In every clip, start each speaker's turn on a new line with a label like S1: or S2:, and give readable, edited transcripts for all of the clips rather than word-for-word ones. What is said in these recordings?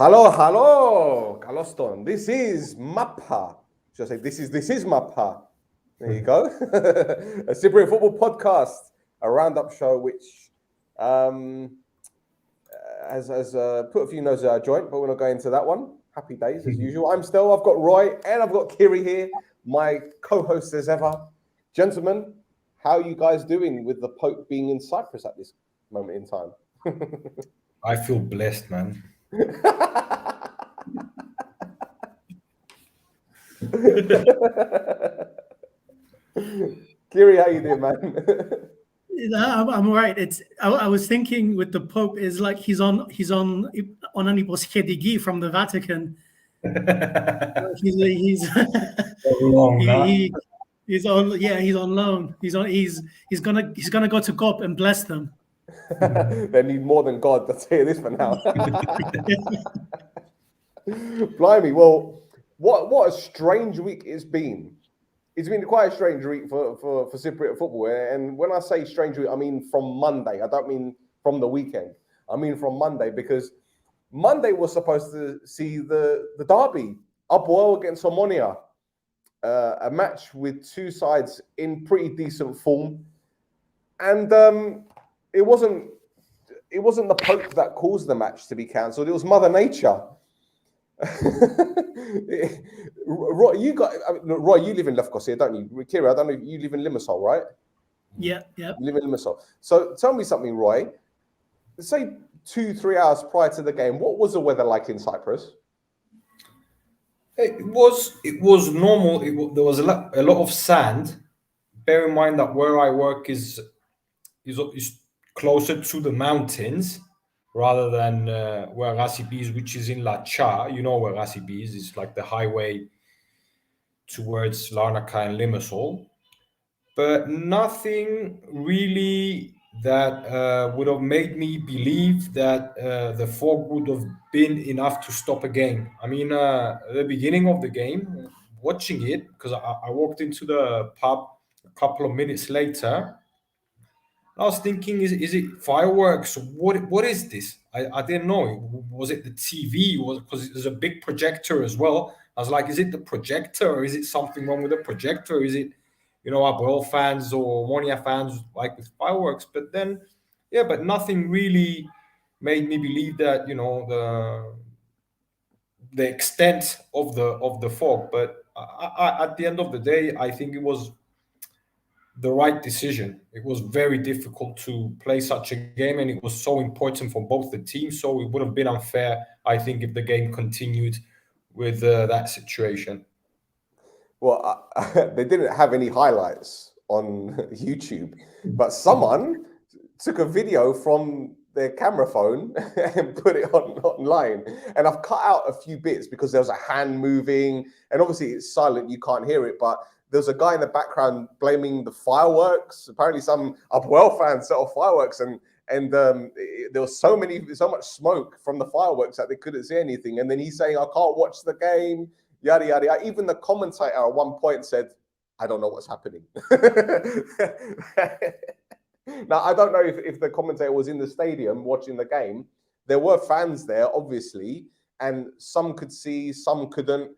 S1: Hello, Caloston. This is Mappa. Should I say this is Mappa? There you go. A Cypriot football podcast, a roundup show which has put a few noses out of joint, but we're not going into that one. Happy days as usual. I'm Stel. I've got Roy and I've got Kyri here, my co-host as ever. Gentlemen, how are you guys doing with the Pope being in Cyprus at this moment in time?
S2: I feel blessed, man.
S1: Kyri, how you doing, man?
S3: I'm all right. I was thinking with the Pope is like he's on Aniposchedigi from the Vatican. He's on loan. He's gonna go to COP and bless them.
S1: They need more than God. I'll tell you this for now. Blimey, well, what a strange week it's been. It's been quite a strange week for Cypriot football. And when I say strange week, I mean from Monday. I don't mean from the weekend. I mean from Monday, because Monday was supposed to see the derby, APOEL against Omonoia, a match with two sides in pretty decent form. And it wasn't the Pope that caused the match to be cancelled. It was Mother Nature. Roy, you live in Lefkos here, don't you? Kyri, I don't know. You live in Limassol, right?
S3: Yeah.
S1: You live in Limassol. So tell me something, Roy. Say 2-3 hours prior to the game, what was the weather like in Cyprus?
S2: It was normal. There was a lot of sand. Bear in mind that where I work is closer to the mountains rather than where Rasibi is, which is in La Cha. You know where Rasibi is. It's like the highway towards Larnaca and Limassol. But nothing really that would have made me believe that the fog would have been enough to stop a game. I mean, at the beginning of the game, watching it, because I walked into the pub a couple of minutes later, I was thinking, is it fireworks? What is this? I didn't know. Was it the TV? Because there's a big projector as well. I was like, is it the projector, or is it something wrong with the projector? Is it, APOEL fans or Omonoia fans like with fireworks? But then, but nothing really made me believe that the extent of the fog. But at the end of the day, I think it was the right decision. It was very difficult to play such a game, and it was so important for both the teams. So it would have been unfair, I think, if the game continued with that situation.
S1: Well, they didn't have any highlights on YouTube, but someone took a video from their camera phone and put it online. And I've cut out a few bits because there was a hand moving, and obviously it's silent, you can't hear it, but there's a guy in the background blaming the fireworks. Apparently some APOEL fans set off fireworks, and there was so much smoke from the fireworks that they couldn't see anything. And then he's saying, I can't watch the game, yada, yada, yada. Even the commentator at one point said, I don't know what's happening. Now, I don't know if the commentator was in the stadium watching the game. There were fans there, obviously, and some could see, some couldn't.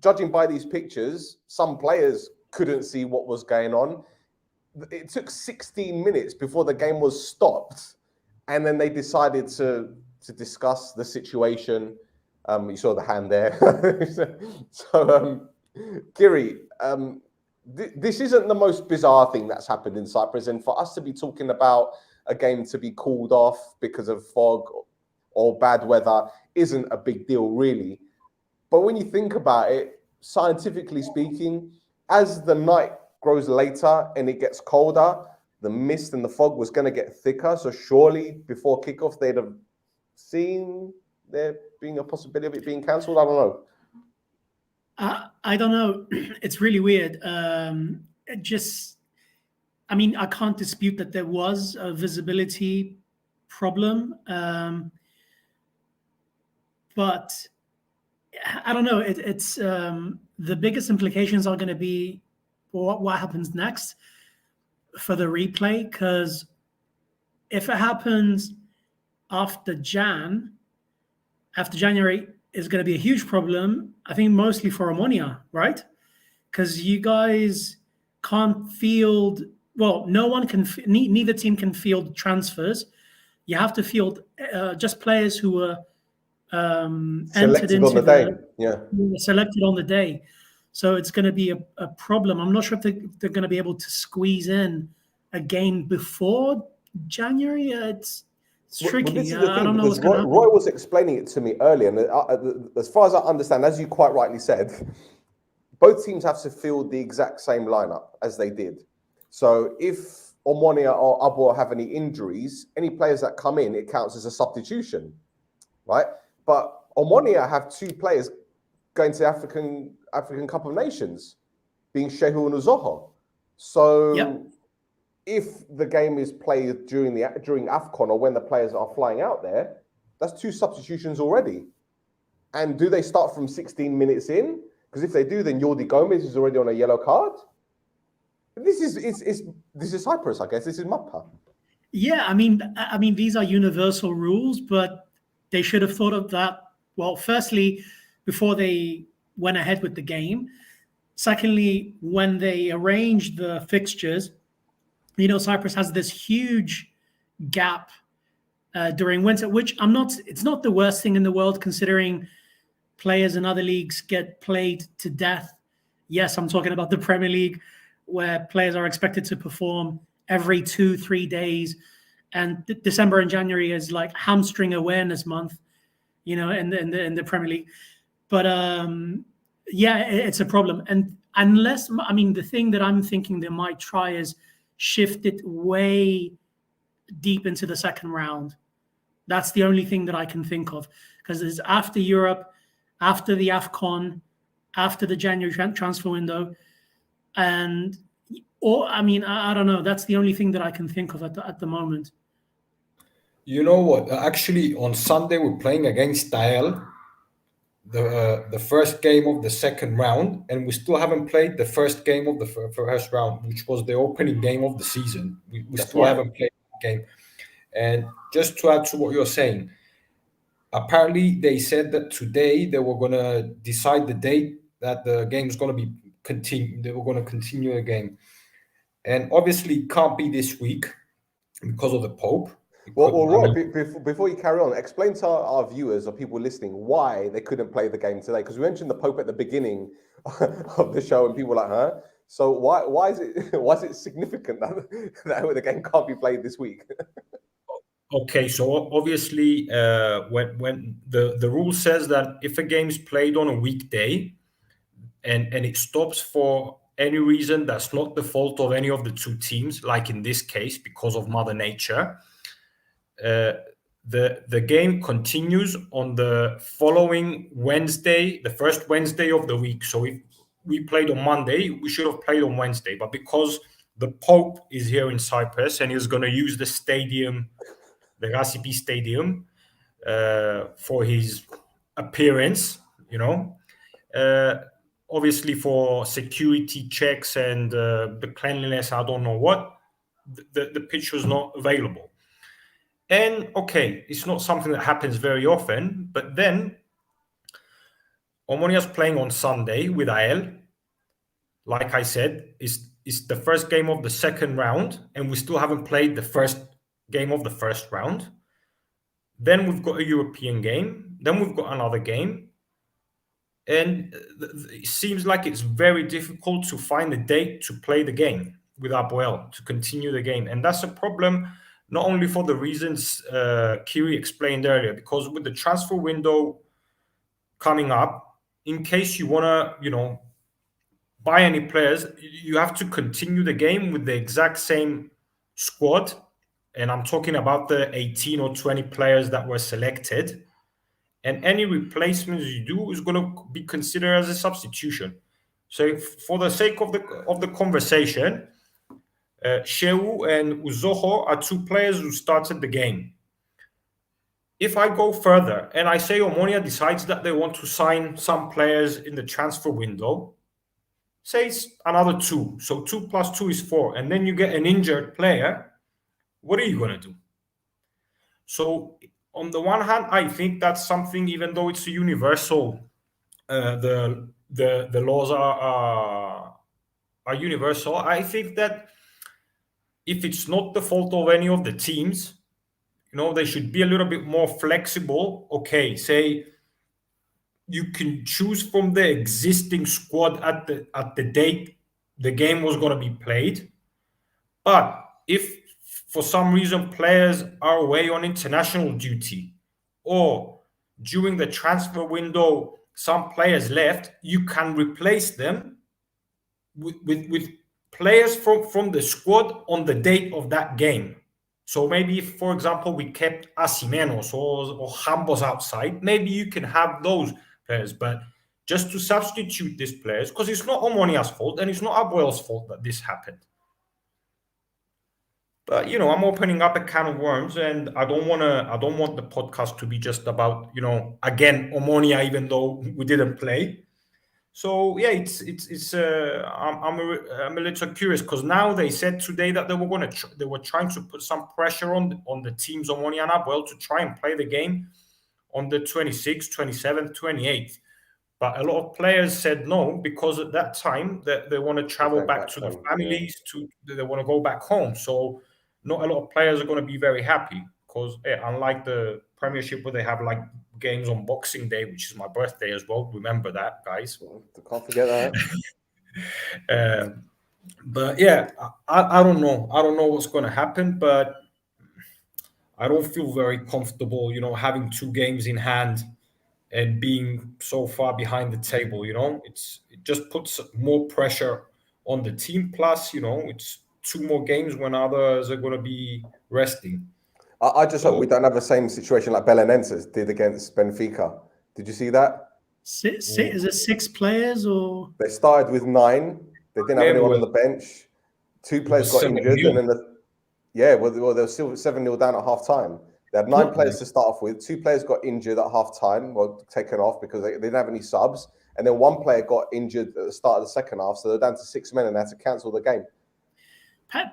S1: Judging by these pictures, some players couldn't see what was going on. It took 16 minutes before the game was stopped, and then they decided to discuss the situation. You saw the hand there. Kyri, this isn't the most bizarre thing that's happened in Cyprus, and for us to be talking about a game to be called off because of fog or bad weather isn't a big deal, really. But when you think about it, scientifically speaking, as the night grows later and it gets colder, the mist and the fog was going to get thicker. So surely before kickoff, they'd have seen there being a possibility of it being cancelled. I don't know.
S3: I don't know. It's really weird. I can't dispute that there was a visibility problem. But I don't know. It's the biggest implications are going to be what happens next for the replay, because if it happens after Jan, after January is going to be a huge problem. I think mostly for Omonoia, right? Because you guys can't field. Well, no one can. Neither team can field transfers. You have to field just players who were entered
S1: Selected on
S3: into
S1: the day. Yeah.
S3: selected on the day. So it's going to be a problem. I'm not sure if they're going to be able to squeeze in a game before January. It's tricky.
S1: Well, this is the
S3: I
S1: thing,
S3: don't know
S1: because
S3: what's going to happen.
S1: Roy was explaining it to me earlier, and as far as I understand, as you quite rightly said, both teams have to field the exact same lineup as they did. So if Omonoia or APOEL have any injuries, any players that come in, it counts as a substitution, right? But Omonoia have 2 players going to the African Cup of Nations, being Shehu and Uzoho. So
S3: Yep.
S1: if the game is played during AFCON or when the players are flying out there, that's 2 substitutions already. And do they start from 16 minutes in? Because if they do, then Jordi Gomez is already on a yellow card. This is Cyprus, I guess. This is Mappa.
S3: Yeah, I mean, these are universal rules, but they should have thought of that. Well, firstly, before they went ahead with the game. Secondly, when they arranged the fixtures, you know, Cyprus has this huge gap during winter, which it's not the worst thing in the world considering players in other leagues get played to death. Yes, I'm talking about the Premier League, where players are expected to perform every 2-3 days. And December and January is like hamstring awareness month, you know, in the Premier League. But yeah, it's a problem. And unless, I mean, the thing that I'm thinking they might try is shift it way deep into the second round. That's the only thing that I can think of, because it's after Europe, after the AFCON, after the January transfer window. And, or, I mean, I don't know. That's the only thing that I can think of at the moment.
S2: You know what? Actually, on Sunday, we're playing against Stel, the first game of the second round, and we still haven't played the first game of the first round, which was the opening game of the season. We still haven't played the game. And just to add to what you're saying, apparently they said that today they were going to decide the date that the game is going to be continued. They were going to continue the game. And obviously it can't be this week because of the Pope.
S1: Well, Roy, before you carry on, explain to our viewers or people listening why they couldn't play the game today. Because we mentioned the Pope at the beginning of the show, and people were like, "Huh?" So why is it significant that the game can't be played this week?
S2: Okay, so obviously, when the rule says that if a game is played on a weekday, and it stops for any reason that's not the fault of any of the 2 teams, like in this case because of Mother Nature. The game continues on the following Wednesday, the first Wednesday of the week. So if we played on Monday, we should have played on Wednesday. But because the Pope is here in Cyprus and he's going to use the stadium, the Rasipi Stadium, for his appearance, you know, obviously for security checks and the cleanliness, I don't know what, the pitch was not available. And okay, it's not something that happens very often, but then Omonia's playing on Sunday with APOEL. Like I said, it's the first game of the second round, and we still haven't played the first game of the first round. Then we've got a European game. Then we've got another game. And it seems like it's very difficult to find a date to play the game with APOEL, to continue the game. And that's a problem, not only for the reasons Kyri explained earlier, because with the transfer window coming up, in case you want to, you know, buy any players, you have to continue the game with the exact same squad. And I'm talking about the 18 or 20 players that were selected. And any replacements you do is going to be considered as a substitution. So for the sake of the conversation, Shehu and Uzoho are 2 players who started the game. If I go further and I say Omonoia decides that they want to sign some players in the transfer window, say it's another 2. So 2 + 2 is 4. And then you get an injured player. What are you going to do? So on the one hand, I think that's something, even though it's a universal, the laws are universal. I think that if it's not the fault of any of the teams, they should be a little bit more flexible. Okay, say you can choose from the existing squad at the date the game was going to be played. But if for some reason players are away on international duty, or during the transfer window some players left, you can replace them with players from the squad on the date of that game. So maybe if, for example, we kept Asimenos or Jambos outside, maybe you can have those players. But just to substitute these players, because it's not Omonia's fault and it's not APOEL's fault that this happened. But I'm opening up a can of worms, and I don't want the podcast to be just about again Omonia, even though we didn't play. So yeah, I'm a little curious, because now they said today that they were trying to put some pressure on the teams Omonia and APOEL to try and play the game on the 26th, 27th, 28th. But a lot of players said no, because at that time they want to travel back to the families, they want to go back home. So not a lot of players are going to be very happy, because unlike the Premiership, where they have like games on Boxing Day, which is my birthday as well. Remember that, guys.
S1: Can't forget
S2: that. But yeah, I don't know. I don't know what's going to happen, but I don't feel very comfortable, having 2 games in hand and being so far behind the table. It just puts more pressure on the team. Plus, it's 2 more games when others are going to be resting.
S1: I just hope we don't have the same situation like Belenenses did against Benfica. Did you see that?
S3: Is it 6 players or?
S1: They started with 9. They didn't have anyone on the bench. 2 players got injured, and then there was still 7-0 down at half time. They had 9 players to start off with. 2 players got injured at half time, taken off because they didn't have any subs. And then 1 player got injured at the start of the second half. So they're down to 6 men and they had to cancel the game.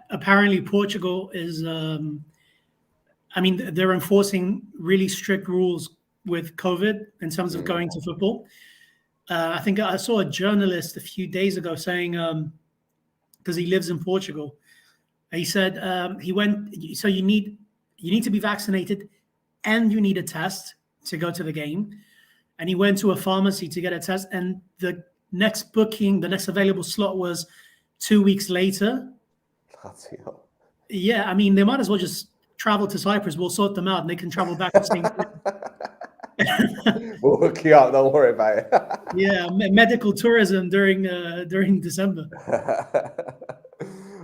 S3: Apparently Portugal is, they're enforcing really strict rules with COVID in terms of going to football. I think I saw a journalist a few days ago saying, because he lives in Portugal, he said so you need to be vaccinated and you need a test to go to the game. And he went to a pharmacy to get a test, and the next available slot was 2 weeks later. Yeah, they might as well just travel to Cyprus. We'll sort them out and they can travel back the same day.
S1: We'll hook you up, don't worry about it.
S3: Yeah, medical tourism during December.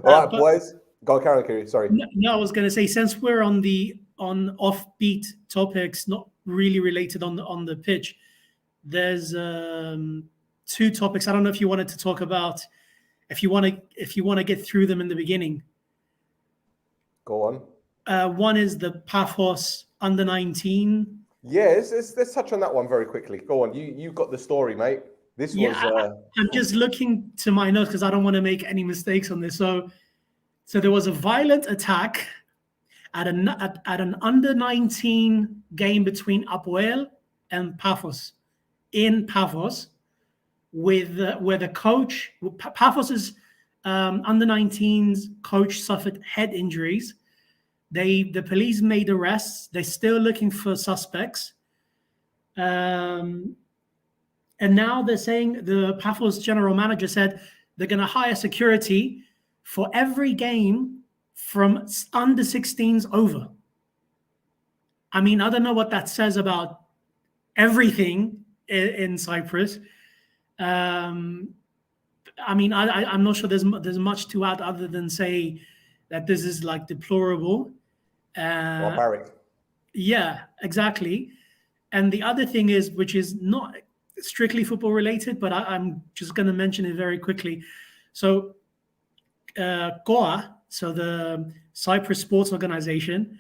S1: All right, boys. Go on, Kyri, sorry.
S3: No, I was going to say, since we're on offbeat topics, not really related on the pitch, there's 2 topics. I don't know if you wanted to talk about, if you want to get through them in the beginning.
S1: Go on.
S3: One is the Paphos under-19.
S1: Yeah, let's touch on that one very quickly. Go on. You got the story, mate. I'm
S3: just looking to my notes because I don't want to make any mistakes on this. So there was a violent attack at an under-19 game between APOEL and Paphos in Paphos, where the coach, Paphos's under-19's coach, suffered head injuries. The police made arrests. They're still looking for suspects. And now they're saying, the Paphos general manager said they're going to hire security for every game from under 16s over. I don't know what that says about everything in Cyprus. I'm not sure there's much to add other than say that this is like deplorable.
S1: Barbaric.
S3: Yeah, exactly. And the other thing is, which is not strictly football related, but I'm just going to mention it very quickly. So COA, so the Cyprus Sports Organization,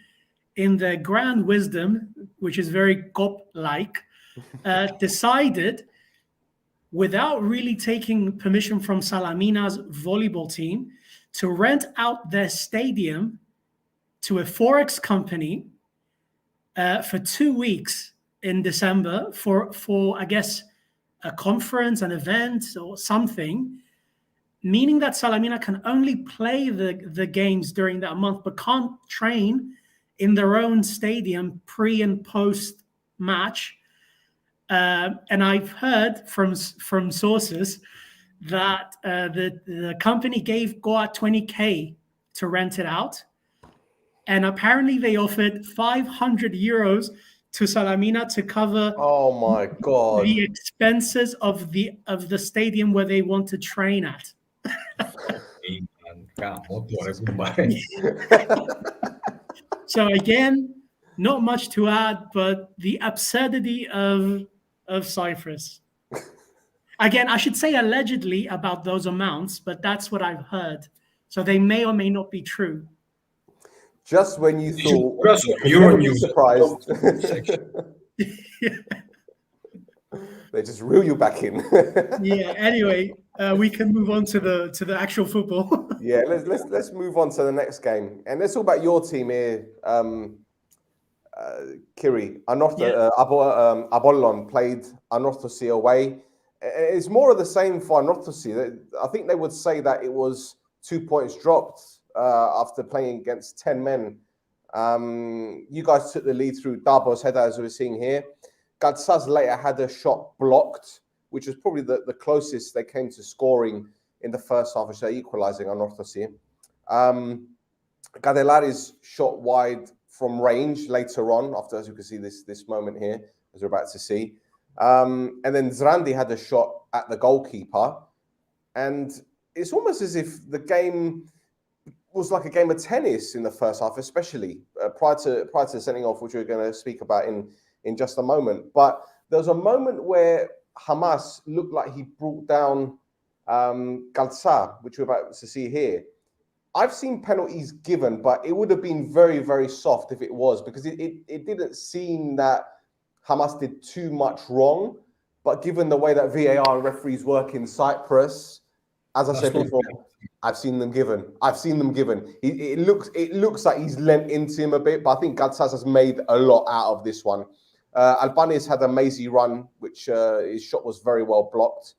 S3: in their grand wisdom, which is very COP-like, decided, without really taking permission from Salamina's volleyball team, to rent out their stadium to a Forex company for 2 weeks in December for I guess a conference, an event, or something, meaning that Salamina can only play the games during that month, but can't train in their own stadium pre and post match. And I've heard from sources that the company gave Goa 20K to rent it out, and apparently they offered 500 euros to Salamina to cover
S1: Oh my God.
S3: the expenses of the stadium where they want to train at. So again, not much to add, but the absurdity of Cyprus. Again, I should say allegedly about those amounts, but that's what I've heard. So they may or may not be true.
S1: Just when you thought you
S2: Euro
S1: would be
S2: news
S1: surprised,
S2: section.
S1: they just reel you back in.
S3: Yeah. Anyway, we can move on to the actual football.
S1: Yeah, let's move on to the next game, and let's talk about your team here, Kyri. Apollon played Anorthosi away. It's more of the same for Anorthosi. I think they would say that it was 2 points dropped after playing against 10 men. You guys took the lead through Darbo's header, as we're seeing here. Gadsaz later had a shot blocked, which was probably the closest they came to scoring in the first half, which they're equalising Anorthosi. Gadelari's shot wide from range later on, after, as you can see, this moment here, as we're about to see. And then Zrandi had a shot at the goalkeeper. And it's almost as if the game was like a game of tennis in the first half, especially prior to the sending off, which we're going to speak about in just a moment. But there was a moment where Hamas looked like he brought down Galtza, which we're about to see here. I've seen penalties given, but it would have been very, very soft if it was, because it didn't seem that Hamas did too much wrong. But given the way that VAR and referees work in Cyprus, as I said before, I've seen them given. It looks like he's lent into him a bit, but I think Gadsaz has made a lot out of this one. Albanis had a mazy run, which his shot was very well blocked.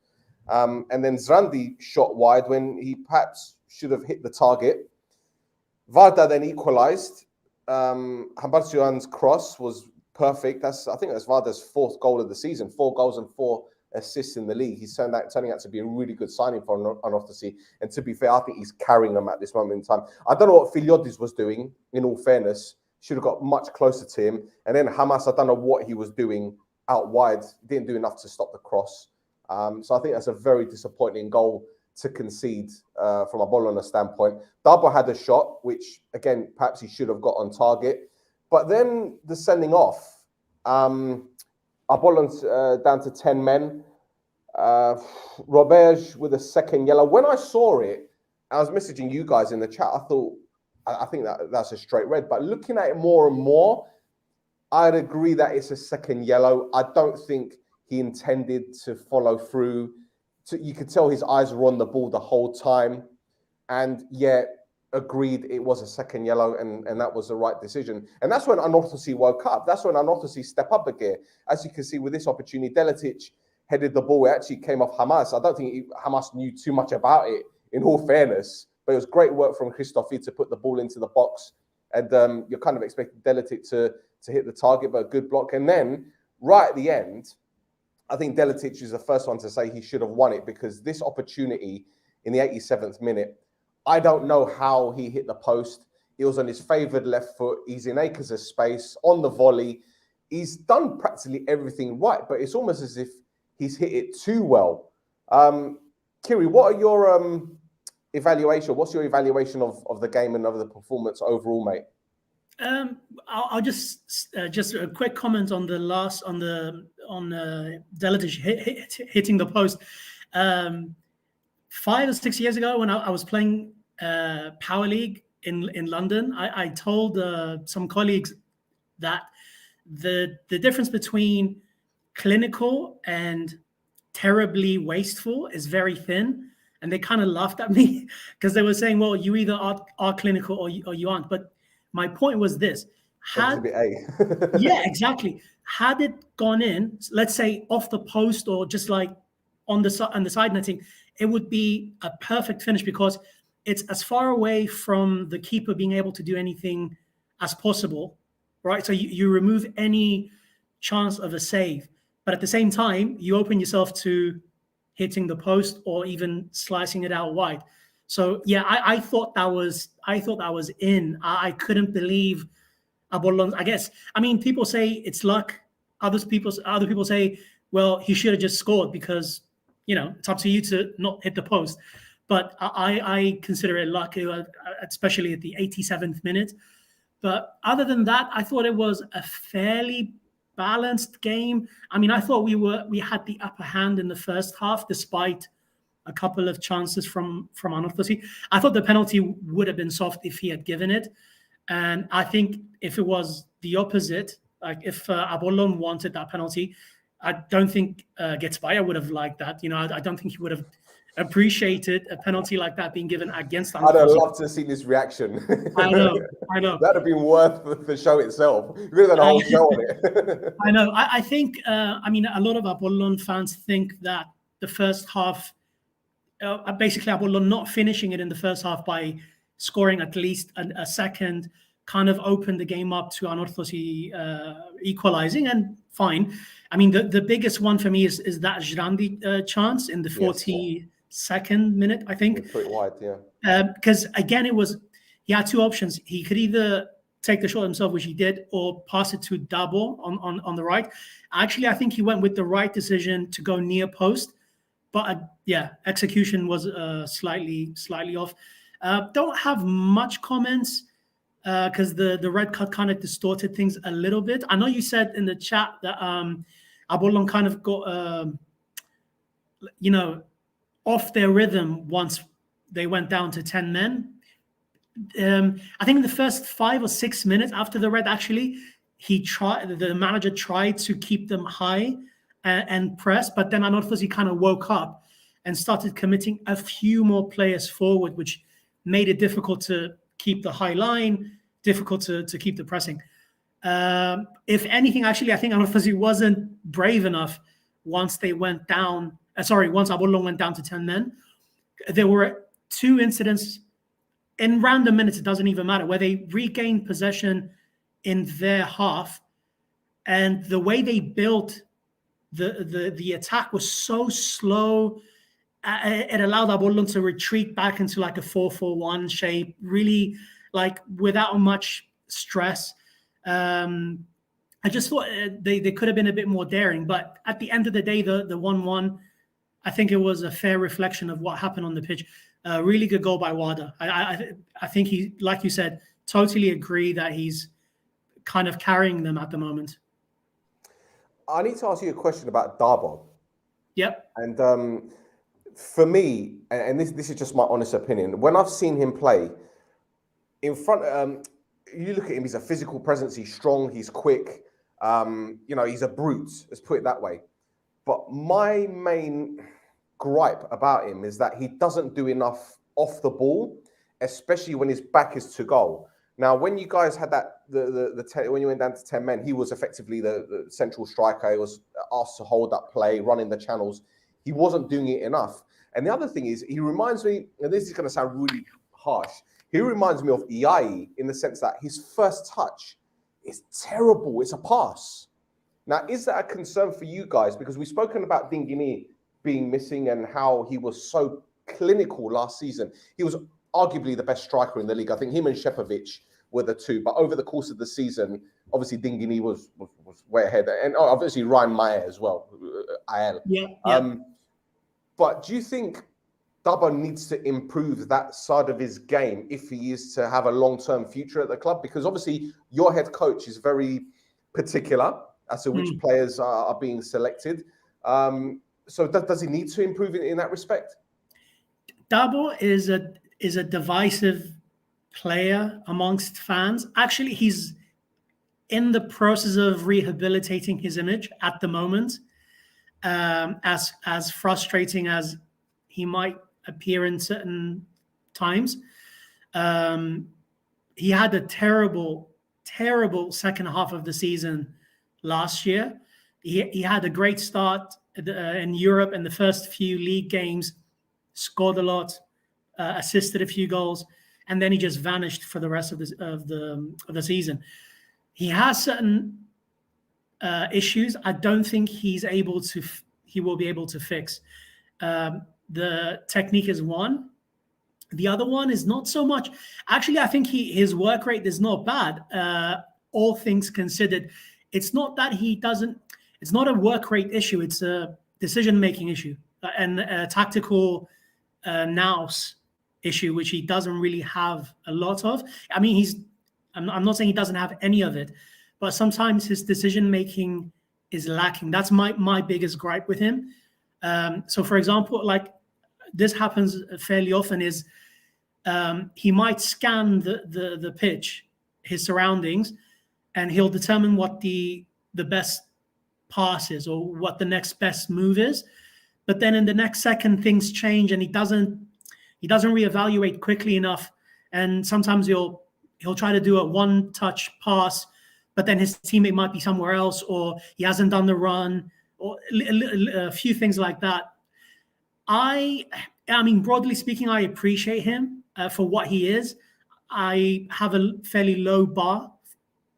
S1: And then Zrandi shot wide when he perhaps should have hit the target. Varda then equalised. Hambarcian's cross was perfect. I think that's Varda's fourth goal of the season. 4 goals and 4 assists in the league. He's turning out to be a really good signing for Anorthosi. And to be fair, I think he's carrying them at this moment in time. I don't know what Filiodis was doing, in all fairness. Should have got much closer to him. And then Hamas, I don't know what he was doing out wide. Didn't do enough to stop the cross. So I think that's a very disappointing goal to concede from a Apollon standpoint. Darbo had a shot, which, again, perhaps he should have got on target. But then the sending off, Apollon's down to 10 men. Roberge with a second yellow. When I saw it, I was messaging you guys in the chat. I think that's a straight red. But looking at it more and more, I'd agree that it's a second yellow. I don't think he intended to follow through. You could tell his eyes were on the ball the whole time. And yet, agreed it was a second yellow, and that was the right decision. And that's when Anorthosi woke up. That's when Anorthosi stepped up a gear. As you can see with this opportunity, Delitic headed the ball. It actually came off Hamas. I don't think Hamas knew too much about it, in all fairness. But it was great work from Christofi to put the ball into the box. And you're kind of expecting Delitic to hit the target, but a good block. And then, right at the end, I think Delitic is the first one to say he should have won it, because this opportunity in the 87th minute, I don't know how he hit the post. It was on his favoured left foot. He's in acres of space on the volley. He's done practically everything right, but it's almost as if he's hit it too well. Kyri, what are your evaluation? What's your evaluation of the game and of the performance overall, mate?
S3: I'll just a quick comment on the last on Delitic hitting the post. 5 or 6 years ago, when I was playing Power League in London, I told some colleagues that the difference between clinical and terribly wasteful is very thin. And they kind of laughed at me because they were saying, well, you either are clinical or you aren't. But my point was this: Had
S1: Exhibit A.
S3: yeah, exactly. Had it gone in, let's say off the post or just like on the side netting, it would be a perfect finish because it's as far away from the keeper being able to do anything as possible, right? So you remove any chance of a save, but at the same time, you open yourself to hitting the post or even slicing it out wide. So yeah, I thought that was in. I couldn't believe Apollon. I guess I mean people say it's luck. Other people say, well, he should have just scored because it's up to you to not hit the post. But I consider it luck, especially at the 87th minute. But other than that, I thought it was a fairly balanced game. I mean, I thought we had the upper hand in the first half, despite a couple of chances from Anorthosi. I thought the penalty would have been soft if he had given it. And I think if it was the opposite, like if Apollon wanted that penalty, I don't think Getsbaia would have liked that. I don't think he would have appreciated a penalty like that being given against Anorthosi.
S1: I'd have loved to see this reaction.
S3: I know.
S1: That'd have been worth the show itself. You could have done a whole show on it.
S3: I know. I think, I mean, a lot of Apollon fans think that the first half, basically Apollon not finishing it in the first half by scoring at least a second, kind of opened the game up to Anorthosi equalizing, and fine. I mean, the biggest one for me is that Jrandi chance in the 42nd minute, I think.
S1: Put it wide, yeah.
S3: Because again, he had two options. He could either take the shot himself, which he did, or pass it to Dabo on the right. Actually, I think he went with the right decision to go near post, but execution was slightly off. Don't have much comments because the red card kind of distorted things a little bit. I know you said in the chat that Apollon kind of got off their rhythm once they went down to 10 men. I think in the first 5 or 6 minutes after the red, actually, the manager tried to keep them high and press, but then Anorthosi kind of woke up and started committing a few more players forward, which made it difficult to keep the high line, difficult to keep the pressing. If anything, actually, I think Anorthosi wasn't brave enough once they went down. Once Apollon went down to 10 men. There were 2 incidents in random minutes, it doesn't even matter, where they regained possession in their half, and the way they built the attack was so slow. It allowed Apollon to retreat back into like a 4-4-1 shape, really like without much stress. I just thought they could have been a bit more daring, but at the end of the day, the 1-1, I think it was a fair reflection of what happened on the pitch. Really good goal by Wada. I think he, like you said, totally agree that he's kind of carrying them at the moment.
S1: I need to ask you a question about Dabo.
S3: Yep.
S1: And for me, and this is just my honest opinion, when I've seen him play in front, you look at him, he's a physical presence, he's strong, he's quick, he's a brute, let's put it that way. But my main gripe about him is that he doesn't do enough off the ball, especially when his back is to goal. Now, when you guys had that, when you went down to 10 men, he was effectively the central striker. He was asked to hold up play, running the channels. He wasn't doing it enough. And the other thing is, he reminds me, and this is going to sound really harsh, he reminds me of Iai in the sense that his first touch is terrible. It's a pass. Now, is that a concern for you guys? Because we've spoken about Dingini being missing and how he was so clinical last season. He was arguably the best striker in the league. I think him and Shepovic were the two. But over the course of the season, obviously Dingini was way ahead. And obviously Ryan Meyer as well. IL.
S3: Yeah.
S1: But do you think Dabo needs to improve that side of his game if he is to have a long-term future at the club? Because obviously your head coach is very particular as to which players are being selected. So does he need to improve in that respect?
S3: Dabo is a divisive player amongst fans. Actually, he's in the process of rehabilitating his image at the moment. As frustrating as he might appear in certain times, he had a terrible terrible second half of the season last year. He had a great start in Europe in the first few league games, scored a lot, assisted a few goals, and then he just vanished for the rest of the season. He has certain issues. I don't think he will be able to fix. The technique is one. The other one is not so much. Actually, I think his work rate is not bad. All things considered, it's not that he doesn't. It's not a work rate issue. It's a decision-making issue and a tactical nous issue, which he doesn't really have a lot of. I mean, I'm not saying he doesn't have any of it, but sometimes his decision-making is lacking. That's my biggest gripe with him. So, for example, like this happens fairly often is he might scan the pitch, his surroundings, and he'll determine what the best pass is or what the next best move is. But then in the next second, things change, and he doesn't reevaluate quickly enough. And sometimes he'll try to do a one-touch pass, but then his teammate might be somewhere else, or he hasn't done the run, or a few things like that. I mean, broadly speaking, I appreciate him for what he is. I have a fairly low bar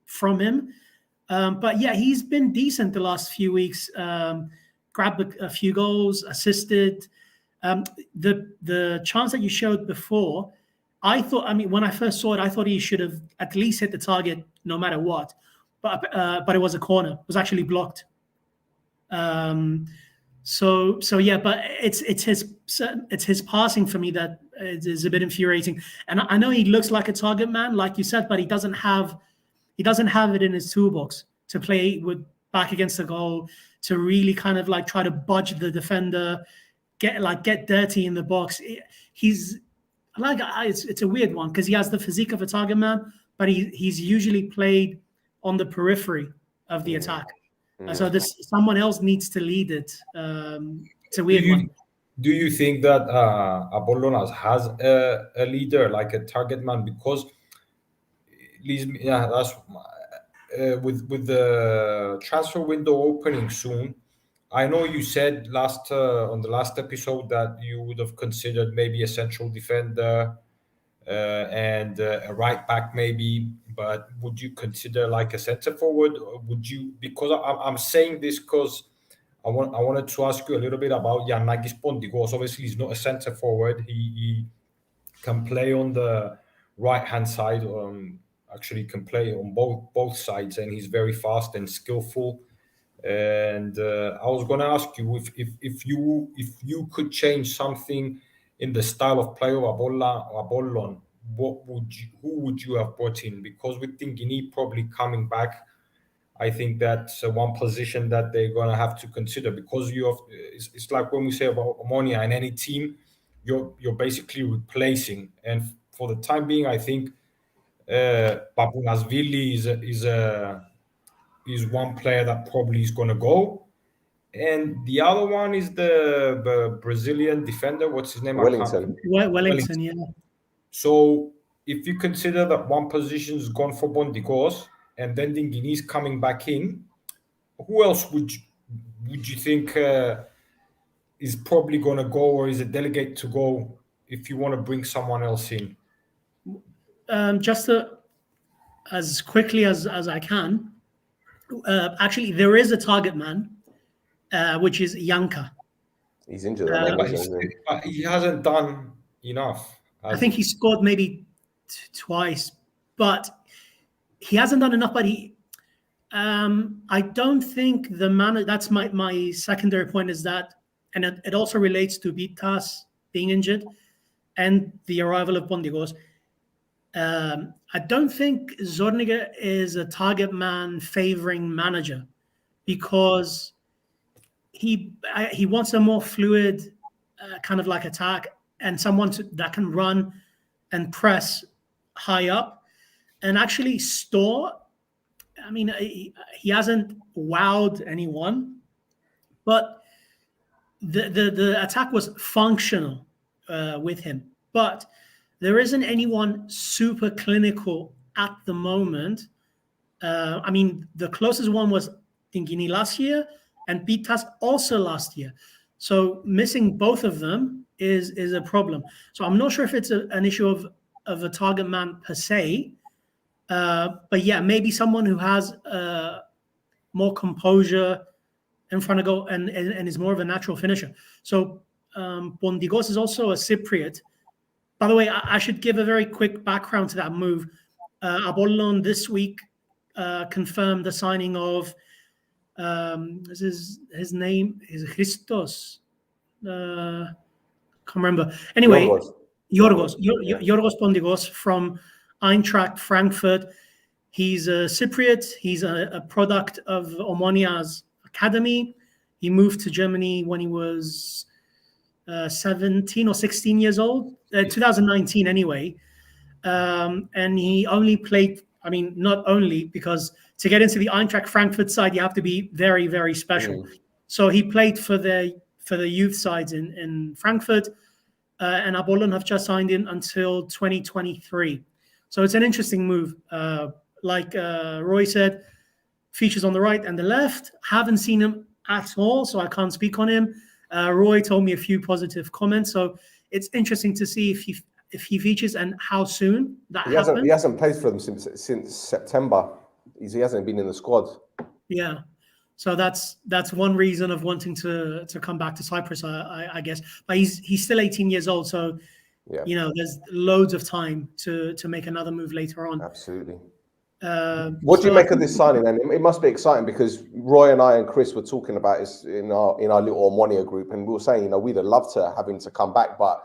S3: from him. But yeah, he's been decent the last few weeks. Grabbed a few goals, assisted. The chance that you showed before, I thought, I mean, when I first saw it, I thought he should have at least hit the target no matter what. But it was a corner. It was actually blocked. So yeah, but it's his passing for me that is a bit infuriating. And I know he looks like a target man, like you said, but he doesn't have it in his toolbox to play with back against the goal, to really kind of like try to budge the defender, get dirty in the box. It's a weird one because he has the physique of a target man, but he's usually played on the periphery of the attack. So someone else needs to lead it. It's a weird one.
S2: Do you think that Apollon has a leader, like a target man? Because that's with the transfer window opening soon. I know you said on the last episode that you would have considered maybe a central defender and a right back maybe, but would you consider like a centre forward? Or would you? Because I'm saying this because I wanted to ask you a little bit about Giannakis Pontikos. Obviously, he's not a centre forward. He can play on the right hand side. Actually, can play on both sides, and he's very fast and skillful. And I was going to ask you if you could change something in the style of play of Apollon, who would you have brought in? Because with Tingini probably coming back, I think that's one position that they're going to have to consider, because it's like when we say about Omonoia, in any team, you're basically replacing. And for the time being, I think Papounas-Vili is one player that probably is going to go. And the other one is the Brazilian defender. What's his name?
S3: Wellington, yeah.
S2: So if you consider that one position is gone for Pontikos and then Tingini is coming back in, who else would you think is probably going to go, or is a delegate to go if you want to bring someone else in?
S3: As quickly as I can, actually, there is a target man, which is Janka.
S1: He's injured.
S2: But he hasn't done enough.
S3: I think he scored maybe twice, but he hasn't done enough. But I don't think the man. That's my secondary point, is that, and it also relates to Bitas being injured and the arrival of Pontikos. I don't think Zorniger is a target man favoring manager, because he wants a more fluid kind of like attack, and someone that can run and press high up. And actually Store, I mean, he hasn't wowed anyone, but the attack was functional with him. But there isn't anyone super clinical at the moment I mean, the closest one was Tingini last year and Pitas also last year. So missing both of them is a problem. So I'm not sure if it's an issue of a target man per se, but yeah, maybe someone who has more composure in front of goal and is more of a natural finisher. So Pondigos is also a Cypriot. By the way, I should give a very quick background to that move. Apollon this week confirmed the signing of his name is Christos. Can't remember. Anyway, Yorgos Pondigos from Eintracht Frankfurt. He's a Cypriot. He's a product of Omonia's academy. He moved to Germany when he was 17 or 16 years old, 2019 anyway. And he only played, I mean, not only, because to get into the Eintracht Frankfurt side, you have to be very, very special. So he played for the youth sides in Frankfurt, and Apollon have just signed him until 2023. So it's an interesting move. Like Roy said, features on the right and the left. Haven't seen him at all, so I can't speak on him. Roy told me a few positive comments, so it's interesting to see if he features and how soon that happens.
S1: He hasn't played for them since September. He hasn't been in the squad.
S3: Yeah, so that's one reason of wanting to come back to Cyprus, I guess. But he's still 18 years old, so
S1: yeah,
S3: you know, there's loads of time to make another move later on.
S1: Absolutely. What do you make of this signing? And it must be exciting, because Roy and I and Chris were talking about this in our little Omonoia group, and we were saying, you know, we'd have loved to have him to come back, but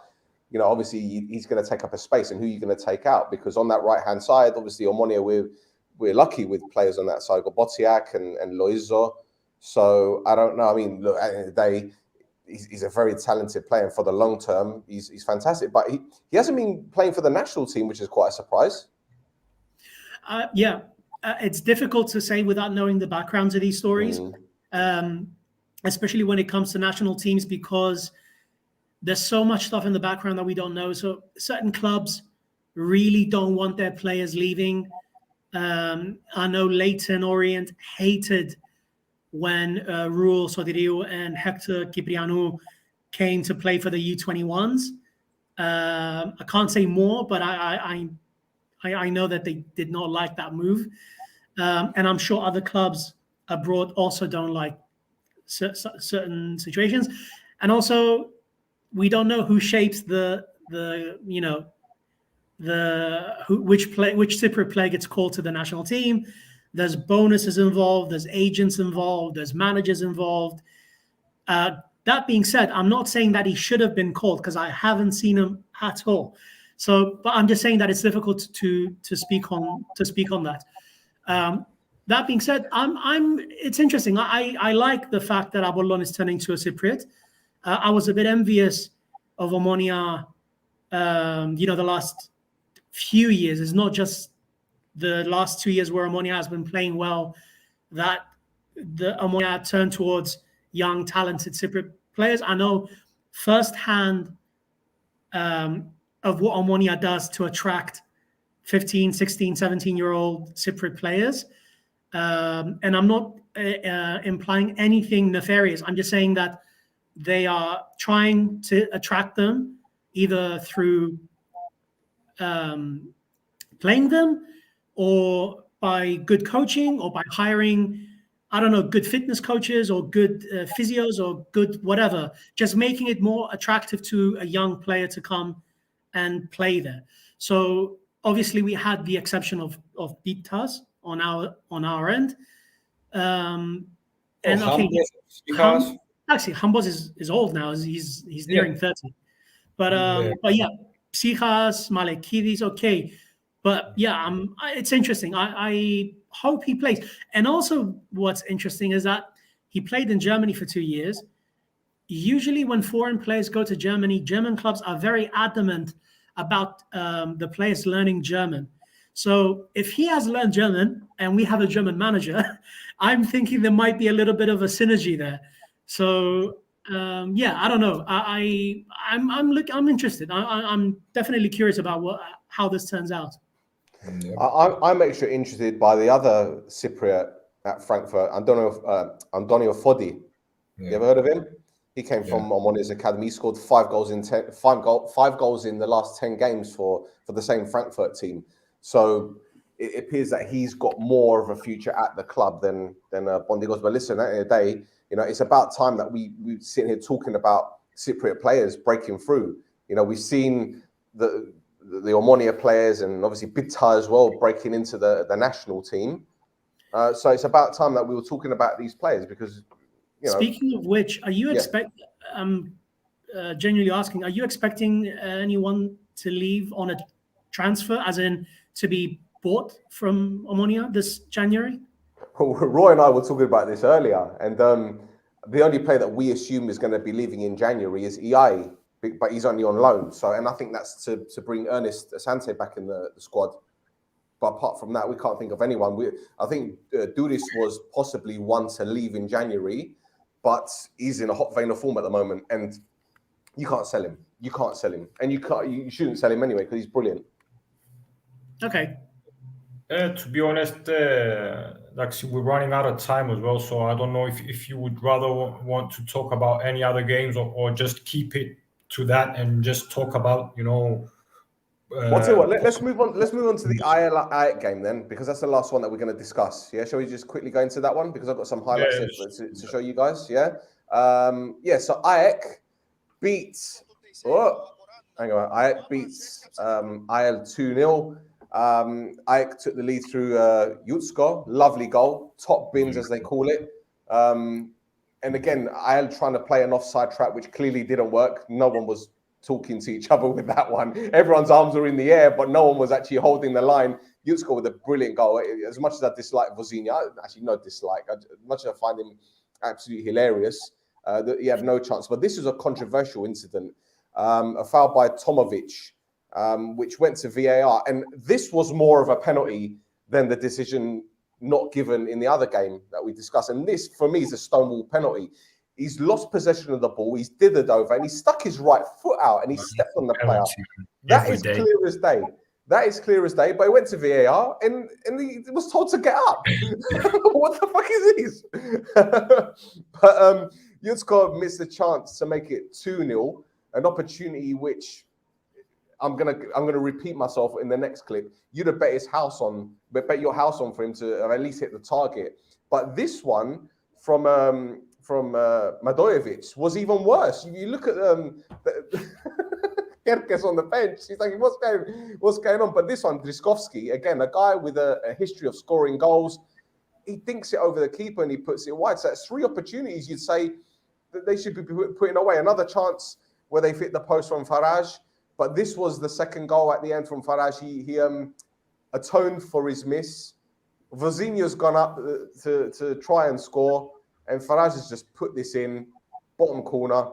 S1: you know, obviously he's going to take up a space, and who are you going to take out? Because on that right hand side, obviously Omonoia, we're lucky with players on that side. We've got Botiak and Loizo. So I don't know. I mean, look, at the end of the day, he's a very talented player, and for the long term, he's fantastic. But he hasn't been playing for the national team, which is quite a surprise.
S3: It's difficult to say without knowing the backgrounds of these stories, especially when it comes to national teams, because there's so much stuff in the background that we don't know. So certain clubs really don't want their players leaving. I know Leyton Orient hated when Ruel Sodiriou and Hector Ciprianu came to play for the U21s. I can't say more, but I know that they did not like that move. And I'm sure other clubs abroad also don't like certain situations. And also, we don't know who shapes which Cypriot player gets called to the national team. There's bonuses involved, there's agents involved, there's managers involved. That being said, I'm not saying that he should have been called, because I haven't seen him at all. So, but I'm just saying that it's difficult to speak on that. That being said, it's interesting. I like the fact that Apollon is turning to a Cypriot. I was a bit envious of Omonia, the last few years. It's not just the last 2 years where Omonia has been playing well, that the Omonia turned towards young, talented Cypriot players. I know firsthand of what Omonia does to attract 15, 16, 17-year-old Cypriot players. And I'm not implying anything nefarious. I'm just saying that they are trying to attract them either through playing them, or by good coaching, or by hiring, I don't know, good fitness coaches or good physios or good whatever, just making it more attractive to a young player to come and play there. So obviously we had the exception of Pitas on our end. And okay, actually Hambos is old now. He's nearing 30. But yeah, Psichas, Malekidis, okay. But yeah, it's interesting. I hope he plays. And also what's interesting is that he played in Germany for 2 years. Usually when foreign players go to Germany, German clubs are very adamant about the players learning German. So if he has learned German and we have a German manager, I'm thinking there might be a little bit of a synergy there. So yeah, I don't know. I'm interested. I'm definitely curious about how this turns out.
S2: Yep.
S1: I'm actually interested by the other Cypriot at Frankfurt, Antonio Fodi. You ever heard of him? He came from Omonia's academy. He scored 5 goals in 5 goals in the last 10 games for the same Frankfurt team. So it appears that he's got more of a future at the club than Bondi goes. But listen, at the end of the day, it's about time that we sit here talking about Cypriot players breaking through. We've seen the Omonia players and obviously Bidta as well breaking into the national team. So it's about time that we were talking about these players because.
S3: Speaking of which, are you genuinely asking, are you expecting anyone to leave on a transfer, as in to be bought from Omonia this January?
S1: Well, Roy and I were talking about this earlier, and the only player that we assume is going to be leaving in January is EI, but he's only on loan. So, and I think that's to bring Ernest Asante back in the squad. But apart from that, we can't think of anyone. I think Duris was possibly one to leave in January, but he's in a hot vein of form at the moment, and you can't sell him. You can't sell him, and you shouldn't sell him anyway because he's brilliant.
S3: Okay.
S2: To be honest, we're running out of time as well, so I don't know if you would rather want to talk about any other games or just keep it to that and just talk about
S1: I'll tell you what, let's move on. Let's move on to the APOEL game then, because that's the last one that we're going to discuss. Yeah, shall we just quickly go into that one because I've got some highlights to show you guys. Yeah, So AEK beats. Hang on, AEK beats APOEL 2-0. AEK took the lead through Jutsko, lovely goal, top bins as they call it. And again, APOEL trying to play an offside trap, which clearly didn't work. No one was talking to each other with that one. Everyone's arms were in the air, but no one was actually holding the line. Jutsko with a brilliant goal. As much as I dislike Vozinha, actually no dislike. As much as I find him absolutely hilarious, he had no chance. But this was a controversial incident. A foul by Tomovic, which went to VAR. And this was more of a penalty than the decision not given in the other game that we discussed. And this, for me, is a stonewall penalty. He's lost possession of the ball. He's dithered over and he stuck his right foot out and he stepped on the player. That is clear as day. That is clear as day. But he went to VAR and he was told to get up. What the fuck is this? But Jutsko missed the chance to make it 2-0, an opportunity which I'm gonna repeat myself in the next clip. You'd have bet your house on for him to at least hit the target. But this one from Madojevic was even worse. You look at Kerkes on the bench. He's like, what's going on? But this one, Driskovski, again, a guy with a history of scoring goals. He dinks it over the keeper and he puts it wide. So that's 3 opportunities you'd say that they should be putting away. Another chance where they fit the post from Faraj. But this was the second goal at the end from Faraj. He atoned for his miss. Vozinha's gone up to try and score. And Faraj has just put this in, bottom corner,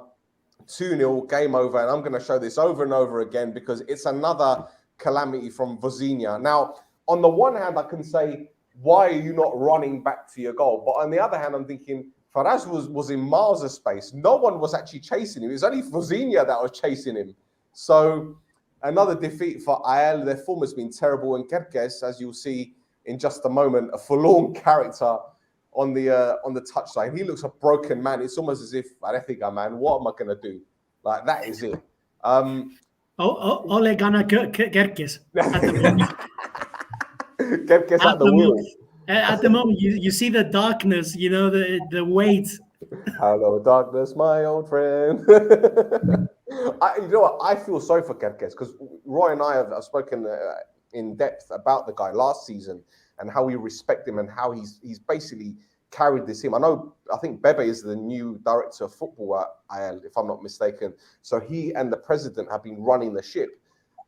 S1: 2-0, game over. And I'm going to show this over and over again because it's another calamity from Vozinha. Now, on the one hand, I can say, why are you not running back to your goal? But on the other hand, I'm thinking, Faraj was in miles of space. No one was actually chasing him. It was only Vozinha that was chasing him. So another defeat for APOEL. Their form has been terrible. And Kerkes, as you'll see in just a moment, a forlorn character on the touchline. He looks a broken man. It's almost as if, Arefiga, man, what am I going to do? Like, that is it.
S3: Ole gana Kerkes at the moment.
S1: Kerkes at the wheel.
S3: At the moment, you see the darkness, the weight.
S1: Hello, darkness, my old friend. You know what? I feel sorry for Kerkes because Roy and I have spoken in depth about the guy last season and how we respect him and how he's basically carried this team. I think Bebe is the new director of football at APOEL, if I'm not mistaken. So he and the president have been running the ship.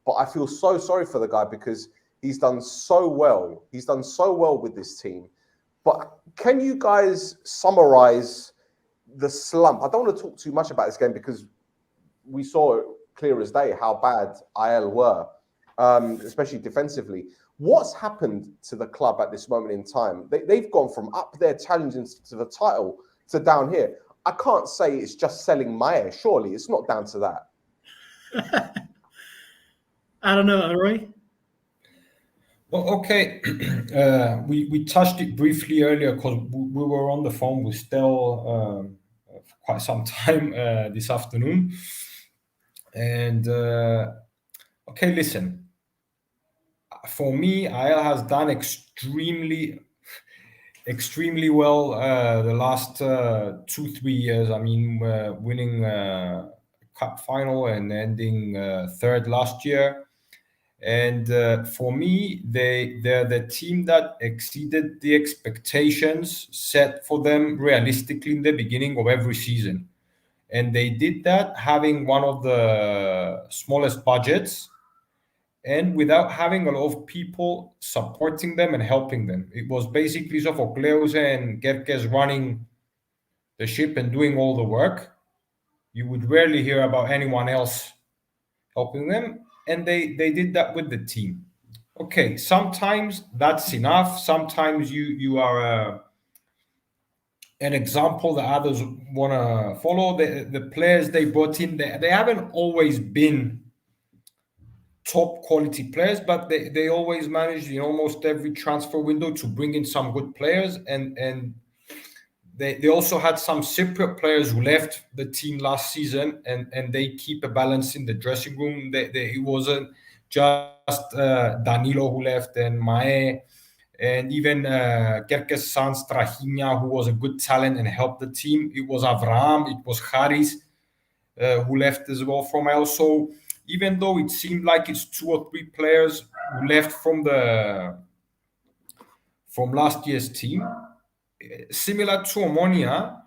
S1: But I feel so sorry for the guy because he's done so well. He's done so well with this team. But can you guys summarize the slump? I don't want to talk too much about this game because we saw it clear as day how bad APOEL were, especially defensively. What's happened to the club at this moment in time? They've gone from up there challenging to the title to down here. I can't say it's just selling Maya. Surely it's not down to that.
S3: I don't know, Roy.
S2: Well, okay. We touched it briefly earlier because we were on the phone with Stel for quite some time this afternoon. And okay, listen. For me, AEL has done extremely well the last 2-3 years. I mean, winning cup final and ending third last year. And for me, they're the team that exceeded the expectations set for them realistically in the beginning of every season. And they did that having one of the smallest budgets and without having a lot of people supporting them and helping them. It was basically Sophocleus and Kerkes running the ship and doing all the work. You would rarely hear about anyone else helping them, and they did that with the team. Okay, sometimes that's enough. Sometimes you are an example that others want to follow. The players they brought in, they haven't always been top quality players, but they always managed in almost every transfer window to bring in some good players, and they also had some Cypriot players who left the team last season, and they keep a balance in the dressing room. It wasn't just Danilo who left and Mae, and even Kerkes Sans Trahinha, who was a good talent and helped the team. It was Avram, it was Haris who left as well from AEL. So even though it seemed like it's 2 or 3 players who left from last year's team, similar to Omonoia,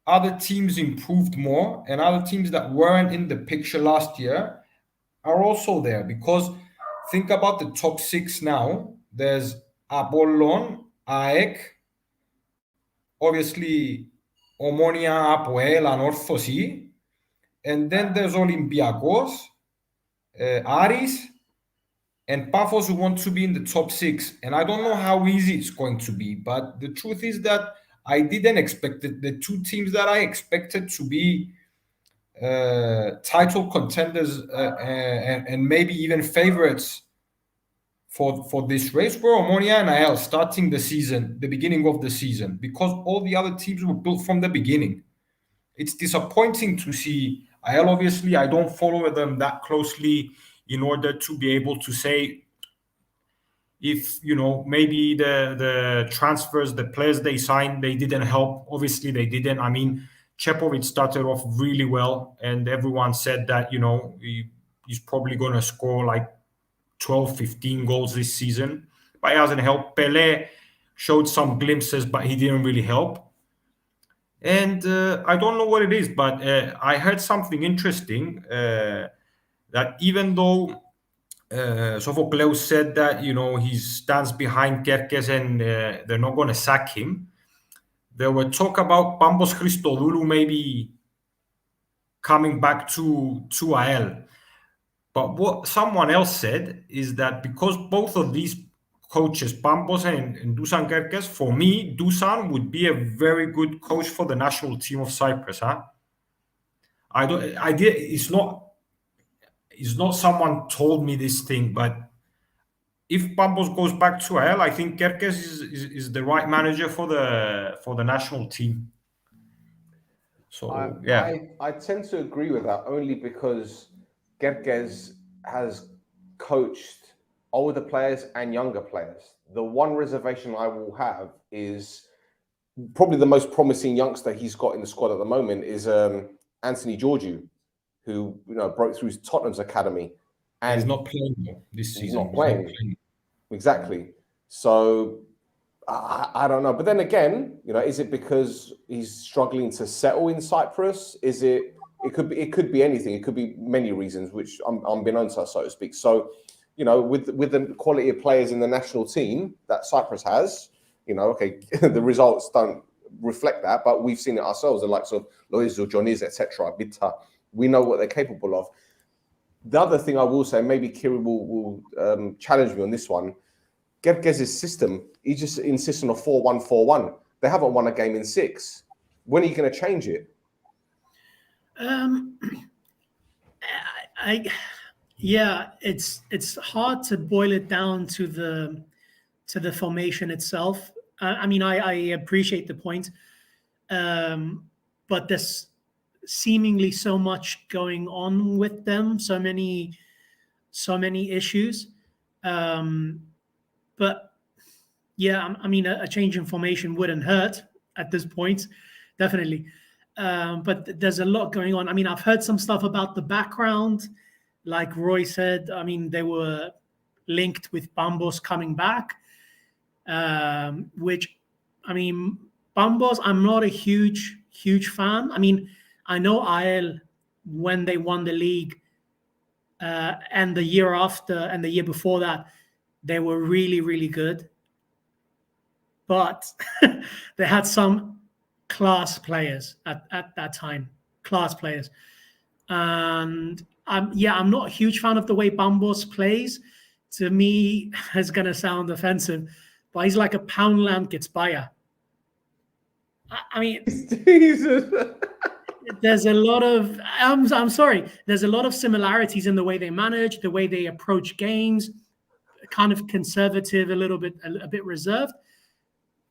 S2: other teams improved more, and other teams that weren't in the picture last year are also there. Because think about the top 6 now. There's Apollon, AEK, obviously Omonoia, APOEL, and Orthosi, and then there's Olympiacos, Aris, and Paphos who want to be in the top 6. And I don't know how easy it's going to be, but the truth is that I didn't expect it. The 2 teams that I expected to be title contenders and maybe even favorites for this race were Omonoia and AEL starting the beginning of the season, because all the other teams were built from the beginning. It's disappointing to see AEL. Obviously, I don't follow them that closely in order to be able to say if, maybe the transfers, the players they signed, they didn't help. Obviously, they didn't. I mean, Cepovic started off really well, and everyone said that, he's probably going to score like 12, 15 goals this season, but it hasn't helped. Pele showed some glimpses, but he didn't really help. And I don't know what it is, but I heard something interesting, that even though Sophocleus said that, he stands behind Kerkes and they're not going to sack him, there were talk about Pampos Christodoulou maybe coming back to AEL. But what someone else said is that because both of these coaches, Pampos and Dusan Kerkes, for me, Dusan would be a very good coach for the national team of Cyprus. It's not someone told me this thing, but if Pampos goes back to AEL, I think Kerkes is the right manager for the national team. So
S1: I tend to agree with that only because Kerkes has coached older players and younger players. The one reservation I will have is probably the most promising youngster he's got in the squad at the moment is Anthony Georgiou, who broke through Tottenham's academy, and
S2: he's not playing this season.
S1: He's not playing. Exactly. So I don't know. But then again, is it because he's struggling to settle in Cyprus? Is it? It could be anything. It could be many reasons, which I'm unbeknownst to us, so to speak. So, with the quality of players in the national team that Cyprus has, okay, the results don't reflect that, but we've seen it ourselves. The likes of Loizo, Johnny's, etc. Bitta, we know what they're capable of. The other thing I will say, maybe Kyri will challenge me on this one. Kerkes' system, he just insists on a 4-1-4-1. They haven't won a game in 6. When are you going to change it?
S3: Yeah, it's hard to boil it down to the formation itself. I mean, I appreciate the point, but there's seemingly so much going on with them, so many issues. But yeah, I mean, a change in formation wouldn't hurt at this point, definitely. But there's a lot going on. I mean, I've heard some stuff about the background, like Roy said. I mean, they were linked with Bambos coming back, which, I mean, Bambos, I'm not a huge fan. I mean, I know APOEL, when they won the league, and the year after and the year before that, they were really, really good. But they had some class players at that time, class players. And I'm not a huge fan of the way Bambos plays. To me, it's going to sound offensive, but he's like a Poundland Gitspaya. I mean,
S1: Jesus.
S3: there's a lot of, I'm sorry, there's a lot of similarities in the way they manage, the way they approach games, kind of conservative, a bit reserved.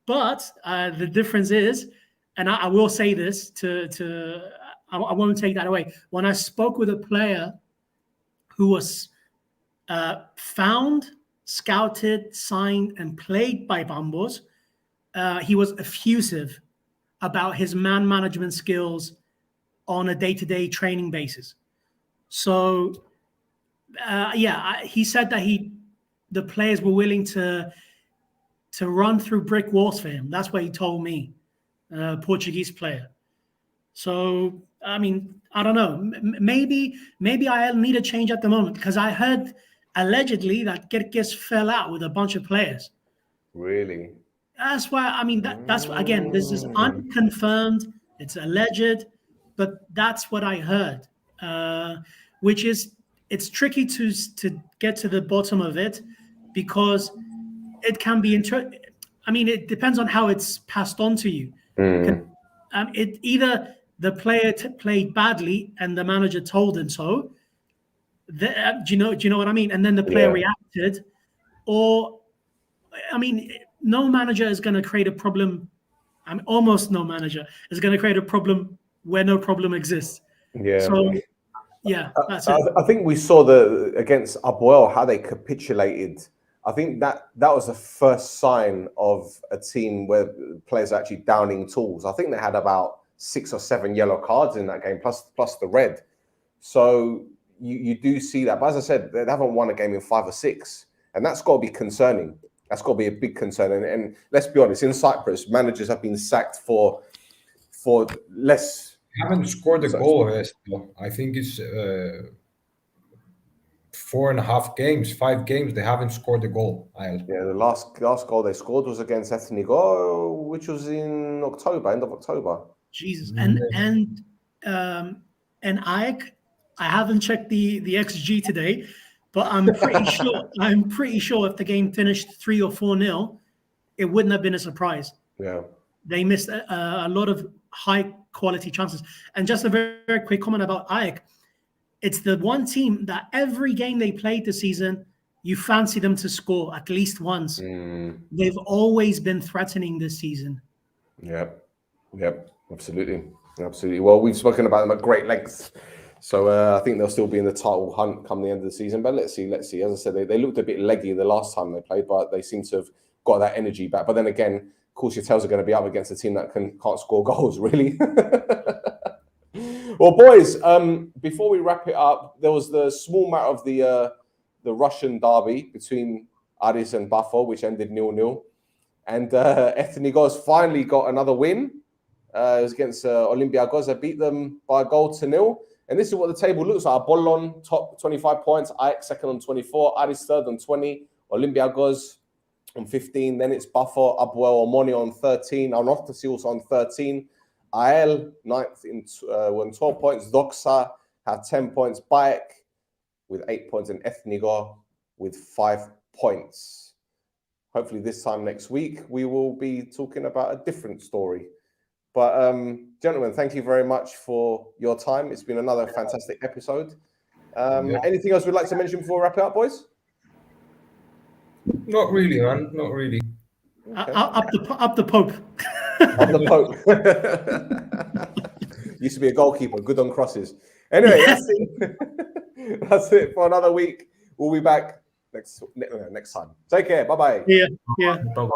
S3: But the difference is, and I will say this I won't take that away. When I spoke with a player who was found, scouted, signed, and played by Bambos, he was effusive about his man management skills on a day-to-day training basis. So, he said that the players were willing to run through brick walls for him. That's what he told me, Portuguese player. So, I mean, I don't know. Maybe I need a change at the moment, because I heard allegedly that Kirkes fell out with a bunch of players.
S1: Really?
S3: That's why, I mean, that's again, this is unconfirmed. It's alleged, but that's what I heard, which is, it's tricky to get to the bottom of it, because it can be it depends on how it's passed on to you. It either the player played badly and the manager told him so. Do you know what I mean? And then the player reacted, or, I mean, no manager is going to create a problem. Almost no manager is going to create a problem where no problem exists.
S1: Yeah.
S3: So, yeah, that's it.
S1: I think we saw against APOEL how they capitulated. I think that was the first sign of a team where players are actually downing tools. I think they had about 6 or 7 yellow cards in that game, plus the red. So you do see that. But as I said, they haven't won a game in 5 or 6, and that's got to be concerning. That's got to be a big concern. And let's be honest, in Cyprus, managers have been sacked for less.
S2: Haven't scored a goal. I think it's 4.5 games, 5 games. They haven't scored a goal.
S1: Yeah, the last goal they scored was against Ethnigo, which was in October, end of October.
S3: Jesus, and Ike, I haven't checked the XG today, but I'm pretty sure if the game finished 3 or 4-0, it wouldn't have been a surprise.
S1: Yeah,
S3: they missed a lot of high quality chances. And just a very, very quick comment about Ike. It's the one team that every game they played this season, you fancy them to score at least once. They've always been threatening this season.
S1: Yep, absolutely. Well, we've spoken about them at great length, so I think they'll still be in the title hunt come the end of the season. But let's see. As I said, they looked a bit leggy the last time they played, but they seem to have got that energy back. But then again, of course, your tails are going to be up against a team that can't score goals, really. Well, boys, before we wrap it up, there was the small matter of the Russian derby between Aris and Bafo, which ended 0-0. And Ethnigo's finally got another win. It was against Olympiacos. They beat them by a goal to 0. And this is what the table looks like. Apollon, top 25 points. Ajax, second on 24. Aris, third on 20. Olympiacos on 15. Then it's Bafo, APOEL, Omonoia on 13. Anorthosis also on 13. APOEL, 9th on 12 points. Doxa have 10 points. Bayek with 8 points. And Ethnigo with 5 points. Hopefully this time next week, we will be talking about a different story. But gentlemen, thank you very much for your time. It's been another fantastic episode. Anything else we'd like to mention before we wrap it up, boys?
S2: Not really, man. Not really.
S1: Okay.
S3: Up the Pope.
S1: Up the Pope. Used to be a goalkeeper, good on crosses. Anyway, that's it. That's it for another week. We'll be back next time. Take care. Bye-bye.
S3: Yeah.
S2: Bye-bye.